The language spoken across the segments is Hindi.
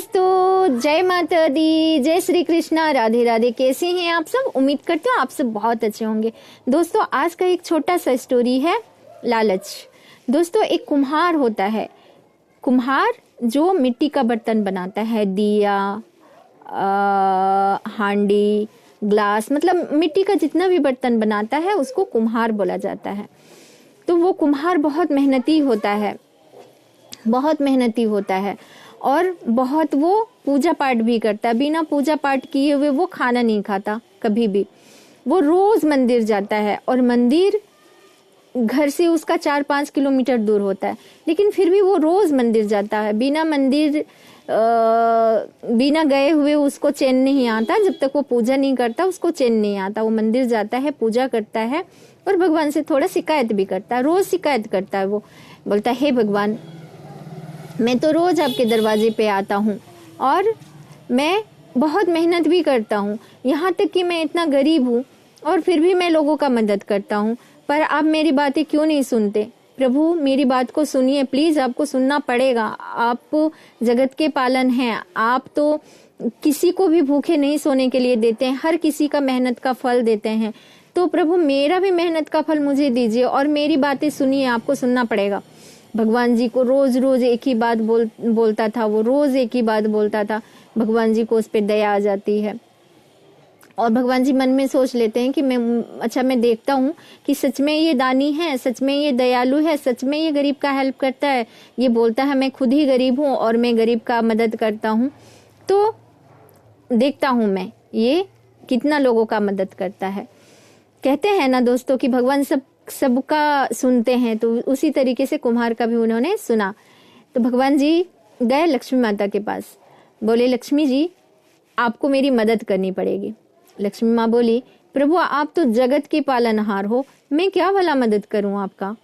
दोस्तों, जय माता दी, जय श्री कृष्णा, राधे राधे। कैसे हैं आप सब? उम्मीद करते हो आप सब बहुत अच्छे होंगे। दोस्तों, आज का एक छोटा सा स्टोरी है लालच। दोस्तों, एक कुम्हार होता है, कुम्हार जो मिट्टी का बर्तन बनाता है, दिया, हांडी, ग्लास, मतलब मिट्टी का जितना भी बर्तन बनाता है उसको कुम्हार बोला जाता है। तो वो कुम्हार बहुत मेहनती होता है, बहुत मेहनती होता है और बहुत वो पूजा पाठ भी करता है। बिना पूजा पाठ किए हुए वो खाना नहीं खाता कभी भी। वो रोज मंदिर जाता है और मंदिर घर से उसका 4-5 किलोमीटर दूर होता है, लेकिन फिर भी वो रोज मंदिर जाता है। बिना गए हुए उसको चैन नहीं आता। जब तक वो पूजा नहीं करता उसको चैन नहीं आता। वो मंदिर जाता है, पूजा करता है और भगवान से थोड़ा शिकायत भी करता है। रोज शिकायत करता है। वो बोलता है, हे भगवान, मैं तो रोज आपके दरवाजे पे आता हूँ और मैं बहुत मेहनत भी करता हूँ, यहाँ तक कि मैं इतना गरीब हूँ और फिर भी मैं लोगों का मदद करता हूँ, पर आप मेरी बातें क्यों नहीं सुनते? प्रभु, मेरी बात को सुनिए प्लीज, आपको सुनना पड़ेगा। आप जगत के पालन हैं, आप तो किसी को भी भूखे नहीं सोने के लिए देते हैं, हर किसी का मेहनत का फल देते हैं। तो प्रभु, मेरा भी मेहनत का फल मुझे दीजिए और मेरी बातें सुनिए, आपको सुनना पड़ेगा। भगवान जी को रोज रोज एक ही बात बोलता था। वो रोज एक ही बात बोलता था। भगवान जी को उस पर दया आ जाती है और भगवान जी मन में सोच लेते हैं कि मैं देखता हूँ कि सच में ये दानी है, सच में ये दयालु है, सच में ये गरीब का हेल्प करता है। ये बोलता है मैं खुद ही गरीब हूँ और मैं गरीब का मदद करता हूँ, तो देखता हूँ मैं ये कितना लोगों का मदद करता है। कहते हैं ना दोस्तों कि भगवान सबका सुनते हैं, तो उसी तरीके से कुम्हार का भी उन्होंने सुना। तो भगवान जी गए लक्ष्मी माता के पास, बोले, लक्ष्मी जी, आपको मेरी मदद करनी पड़ेगी। लक्ष्मी माँ बोली, प्रभु, आप तो जगत के पालनहार हो, मैं क्या भला मदद करूं आपका?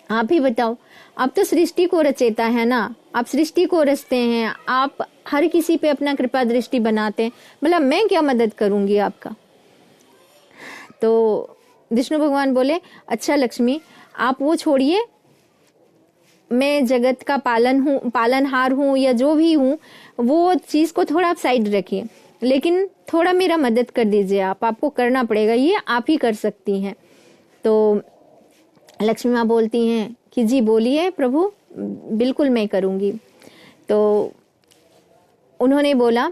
आप ही बताओ। आप तो सृष्टि को रचेता है ना, आप सृष्टि को रचते हैं, आप हर किसी पे अपना कृपा दृष्टि बनाते हैं, मतलब मैं क्या मदद करूंगी आपका? तो विष्णु भगवान बोले, अच्छा लक्ष्मी, आप वो छोड़िए, मैं जगत का पालनहार हूँ या जो भी हूँ, वो चीज को थोड़ा आप साइड रखिए, लेकिन थोड़ा मेरा मदद कर दीजिए। आपको करना पड़ेगा, ये आप ही कर सकती हैं। तो लक्ष्मी माँ बोलती हैं कि जी बोलिए प्रभु, बिल्कुल मैं करूंगी। तो उन्होंने बोला,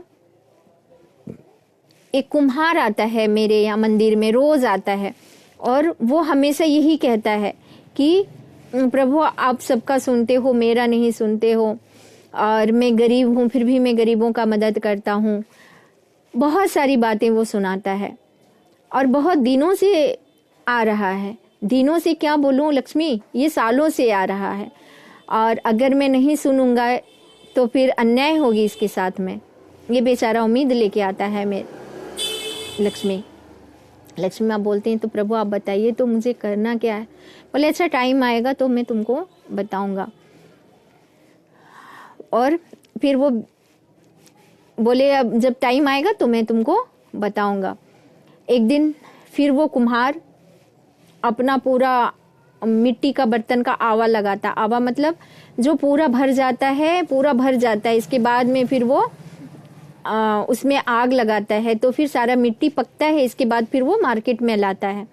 एक कुम्हार आता है मेरे यहाँ मंदिर में, रोज आता है और वो हमेशा यही कहता है कि प्रभु, आप सबका सुनते हो, मेरा नहीं सुनते हो, और मैं गरीब हूँ फिर भी मैं गरीबों का मदद करता हूँ। बहुत सारी बातें वो सुनाता है और बहुत दिनों से आ रहा है। दिनों से क्या बोलूँ लक्ष्मी, ये सालों से आ रहा है और अगर मैं नहीं सुनूंगा तो फिर अन्याय होगी इसके साथ में। ये बेचारा उम्मीद लेके आता है। मैं लक्ष्मी माँ बोलते हैं, तो प्रभु आप बताइए तो मुझे करना क्या है? बोले, अच्छा टाइम आएगा तो मैं तुमको बताऊंगा। और फिर वो बोले, अब जब टाइम आएगा तो मैं तुमको बताऊंगा। एक दिन फिर वो कुम्हार अपना पूरा मिट्टी का बर्तन का आवा लगाता। आवा मतलब जो पूरा भर जाता है, पूरा भर जाता है। इसके बाद में फिर वो उसमें आग लगाता है, तो फिर सारा मिट्टी पकता है। इसके बाद फिर वो मार्केट में लाता है।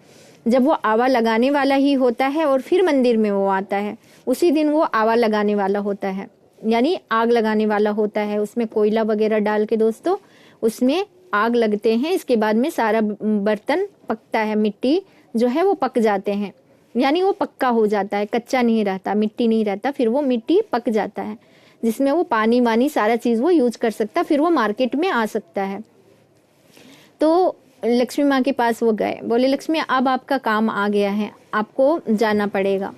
जब वो आवा लगाने वाला ही होता है और फिर मंदिर में वो आता है, उसी दिन वो आवा लगाने वाला होता है, यानी आग लगाने वाला होता है। उसमें कोयला वगैरह डाल के दोस्तों उसमें आग लगते हैं। इसके बाद में सारा बर्तन पकता है, मिट्टी जो है वो पक जाते हैं, यानी वो पक्का हो जाता है, कच्चा नहीं रहता, मिट्टी नहीं रहता। फिर वो मिट्टी पक जाता है, जिसमें वो पानी वानी सारा चीज वो यूज कर सकता, फिर वो मार्केट में आ सकता है। तो लक्ष्मी माँ के पास वो गए, बोले, लक्ष्मी अब आपका काम आ गया है, आपको जाना पड़ेगा।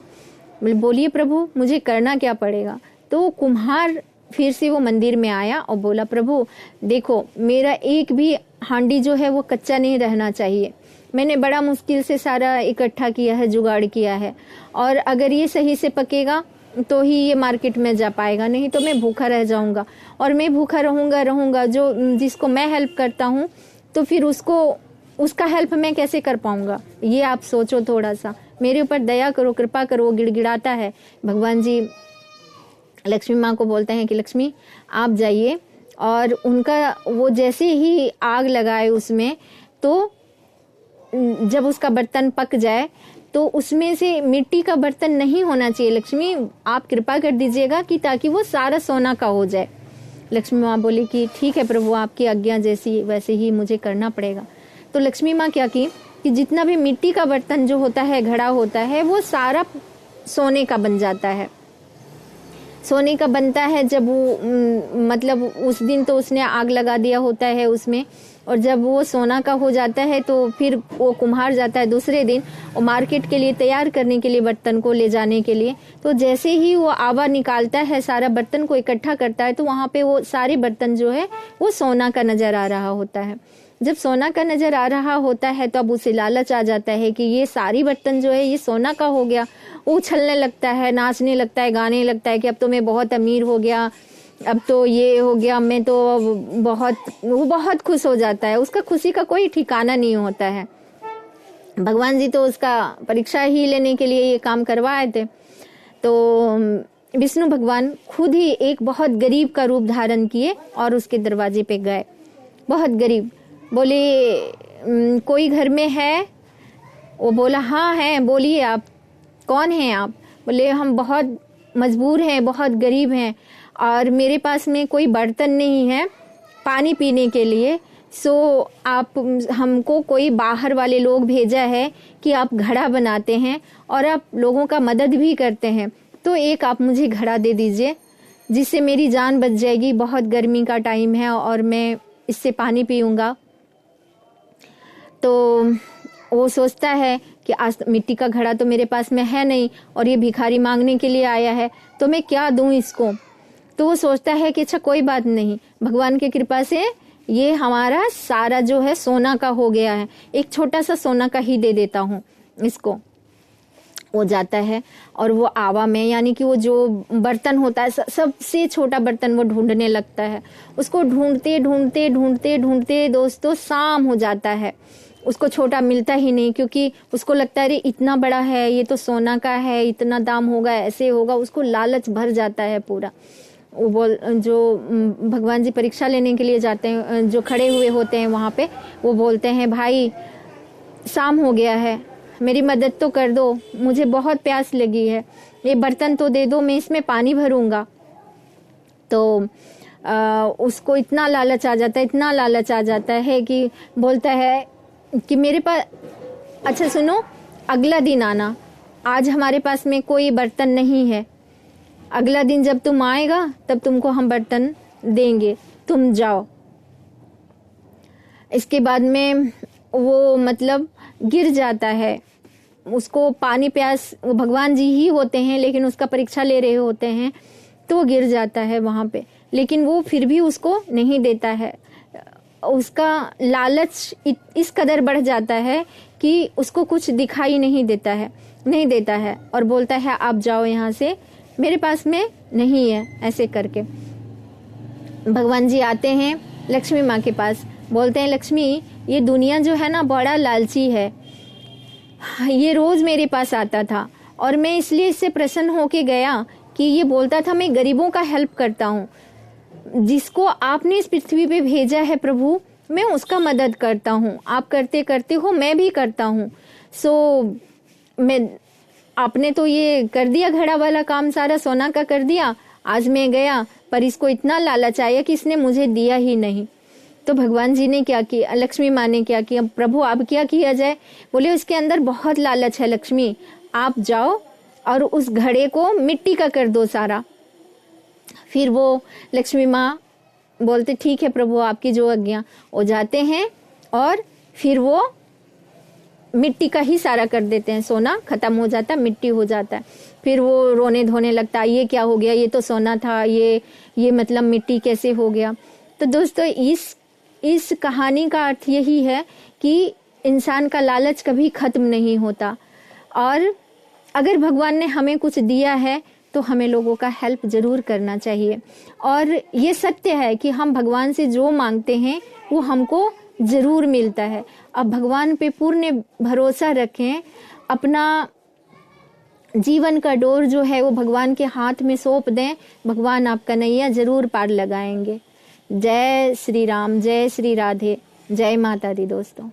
बोलिए प्रभु, मुझे करना क्या पड़ेगा? तो कुम्हार फिर से वो मंदिर में आया और बोला, प्रभु देखो, मेरा एक भी हांडी जो है वो कच्चा नहीं रहना चाहिए। मैंने बड़ा मुश्किल से सारा इकट्ठा किया है, जुगाड़ किया है, और अगर ये सही से पकेगा तो ही ये मार्केट में जा पाएगा, नहीं तो मैं भूखा रह जाऊंगा। और मैं भूखा रहूंगा जो जिसको मैं हेल्प करता हूँ, तो फिर उसका हेल्प मैं कैसे कर पाऊंगा? ये आप सोचो, थोड़ा सा मेरे ऊपर दया करो, कृपा करो। वो गिड़गिड़ाता है। भगवान जी लक्ष्मी माँ को बोलते हैं कि लक्ष्मी आप जाइए, और उनका वो जैसे ही आग लगाए उसमें, तो जब उसका बर्तन पक जाए तो उसमें से मिट्टी का बर्तन नहीं होना चाहिए, लक्ष्मी आप कृपा कर दीजिएगा कि ताकि वो सारा सोना का हो जाए। लक्ष्मी माँ बोली कि ठीक है प्रभु, आपकी आज्ञा जैसी वैसे ही मुझे करना पड़ेगा। तो लक्ष्मी माँ क्या की कि जितना भी मिट्टी का बर्तन जो होता है, घड़ा होता है, वो सारा सोने का बन जाता है, सोने का बनता है। जब वो मतलब उस दिन तो उसने आग लगा दिया होता है उसमें, और जब वो सोना का हो जाता है तो फिर वो कुम्हार जाता है दूसरे दिन और मार्केट के लिए तैयार करने के लिए बर्तन को ले जाने के लिए। तो जैसे ही वो आवा निकालता है, सारा बर्तन को इकट्ठा करता है, तो वहाँ पे वो सारे बर्तन जो है वो सोना का नजर आ रहा होता है। जब सोना का नजर आ रहा होता है तो अब उसे लालच आ जाता है कि ये सारी बर्तन जो है ये सोना का हो गया। वो उछलने लगता है, नाचने लगता है, गाने लगता है कि अब तो मैं बहुत अमीर हो गया, अब तो ये हो गया, मैं तो वो बहुत खुश हो जाता है। उसका खुशी का कोई ठिकाना नहीं होता है। भगवान जी तो उसका परीक्षा ही लेने के लिए ये काम करवाए थे। तो विष्णु भगवान खुद ही एक बहुत गरीब का रूप धारण किए और उसके दरवाजे पे गए। बहुत गरीब, बोले कोई घर में है? वो बोला हाँ है, बोलिए आप कौन हैं आप? बोले हम बहुत मजबूर हैं, बहुत गरीब हैं, और मेरे पास में कोई बर्तन नहीं है पानी पीने के लिए, सो आप हमको कोई बाहर वाले लोग भेजा है कि आप घड़ा बनाते हैं और आप लोगों का मदद भी करते हैं, तो एक आप मुझे घड़ा दे दीजिए जिससे मेरी जान बच जाएगी। बहुत गर्मी का टाइम है और मैं इससे पानी पीऊँगा। तो वो सोचता है कि आज मिट्टी का घड़ा तो मेरे पास में है नहीं और ये भिखारी मांगने के लिए आया है, तो मैं क्या दूं इसको। तो वो सोचता है कि अच्छा कोई बात नहीं, भगवान की कृपा से ये हमारा सारा जो है सोना का हो गया है, एक छोटा सा सोना का ही दे देता हूँ इसको। वो जाता है और वो आवा में, यानी कि वो जो बर्तन होता है सबसे छोटा बर्तन, वो ढूंढने लगता है। उसको ढूंढते ढूंढते ढूंढते ढूंढते दोस्तों शाम हो जाता है, उसको छोटा मिलता ही नहीं, क्योंकि उसको लगता है अरे इतना बड़ा है, ये तो सोना का है, इतना दाम होगा, ऐसे होगा। उसको लालच भर जाता है पूरा। वो जो भगवान जी परीक्षा लेने के लिए जाते हैं, जो खड़े हुए होते हैं वहाँ पे, वो बोलते हैं भाई शाम हो गया है, मेरी मदद तो कर दो, मुझे बहुत प्यास लगी है, ये बर्तन तो दे दो, मैं इसमें पानी भरूंगा। तो उसको इतना लालच आ जाता है, इतना लालच आ जाता है कि बोलता है कि मेरे पास, अच्छा सुनो, अगला दिन आना, आज हमारे पास में कोई बर्तन नहीं है, अगला दिन जब तुम आएगा तब तुमको हम बर्तन देंगे, तुम जाओ। इसके बाद में वो मतलब गिर जाता है, उसको पानी प्यास, वो भगवान जी ही होते हैं लेकिन उसका परीक्षा ले रहे होते हैं, तो वो गिर जाता है वहाँ पे। लेकिन वो फिर भी उसको नहीं देता है, उसका लालच इस कदर बढ़ जाता है कि उसको कुछ दिखाई नहीं देता है और बोलता है आप जाओ यहाँ से, मेरे पास में नहीं है। ऐसे करके भगवान जी आते हैं लक्ष्मी माँ के पास, बोलते हैं लक्ष्मी ये दुनिया जो है ना बड़ा लालची है, ये रोज मेरे पास आता था और मैं इसलिए इससे प्रसन्न होके गया कि ये बोलता था मैं गरीबों का हेल्प करता हूँ, जिसको आपने इस पृथ्वी पे भेजा है प्रभु, मैं उसका मदद करता हूँ, आप करते करते हो मैं भी करता हूँ। सो मैं, आपने तो ये कर दिया, घड़ा वाला काम सारा सोना का कर दिया, आज मैं गया पर इसको इतना लालच आया कि इसने मुझे दिया ही नहीं। तो भगवान जी ने क्या किया, लक्ष्मी माँ ने क्या किया, प्रभु अब क्या किया जाए? बोले उसके अंदर बहुत लालच है लक्ष्मी, आप जाओ और उस घड़े को मिट्टी का कर दो सारा। फिर वो लक्ष्मी माँ बोलते ठीक है प्रभु आपकी जो आज्ञा। वो जाते हैं और फिर वो मिट्टी का ही सारा कर देते हैं, सोना खत्म हो जाता है, मिट्टी हो जाता है। फिर वो रोने धोने लगता है, ये क्या हो गया, ये तो सोना था, ये मतलब मिट्टी कैसे हो गया। तो दोस्तों इस कहानी का अर्थ यही है कि इंसान का लालच कभी खत्म नहीं होता, और अगर भगवान ने हमें कुछ दिया है तो हमें लोगों का हेल्प जरूर करना चाहिए। और ये सत्य है कि हम भगवान से जो मांगते हैं वो हमको जरूर मिलता है। अब भगवान पे पूर्ण भरोसा रखें, अपना जीवन का डोर जो है वो भगवान के हाथ में सौंप दें, भगवान आपका नैया जरूर पार लगाएंगे। जय श्री राम, जय श्री राधे, जय माता दी दोस्तों।